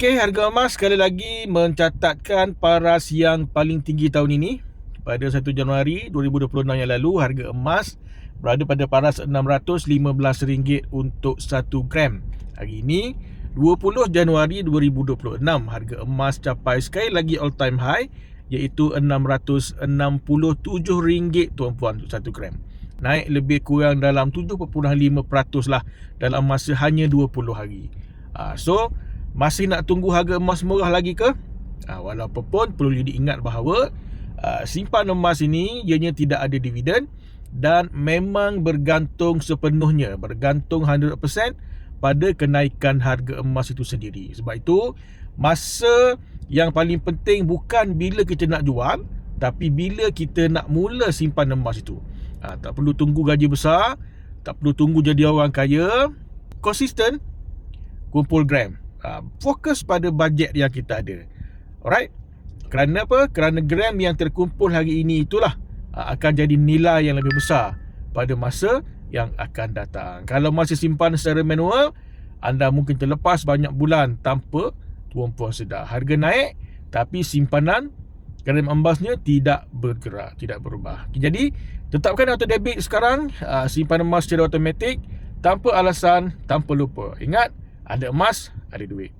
Okey, harga emas sekali lagi mencatatkan paras yang paling tinggi tahun ini. Pada 1 Januari 2026 yang lalu, harga emas berada pada paras RM615 untuk 1 gram. Hari ini 20 Januari 2026, harga emas capai sekali lagi all time high, iaitu RM667 tuan-puan untuk 1 gram. Naik lebih kurang dalam 7.5% lah dalam masa hanya 20 hari. So masih nak tunggu harga emas murah lagi ke? Walaupun pun perlu diingat bahawa simpan emas ini ianya tidak ada dividen dan memang bergantung sepenuhnya, bergantung 100% pada kenaikan harga emas itu sendiri. Sebab itu masa yang paling penting bukan bila kita nak jual, tapi bila kita nak mula simpan emas itu. Tak perlu tunggu gaji besar, tak perlu tunggu jadi orang kaya. Konsisten, kumpul gram. Fokus pada bajet yang kita ada. Alright? Kerana apa? Kerana gram yang terkumpul hari ini itulah akan jadi nilai yang lebih besar pada masa yang akan datang. Kalau masih simpan secara manual, anda mungkin terlepas banyak bulan tanpa tuan-puan sedar. Harga naik, tapi simpanan gram emasnya tidak bergerak, tidak berubah. Jadi, tetapkan auto debit sekarang, simpan emas secara automatik, tanpa alasan, tanpa lupa. Ingat, ada emas, ada duit.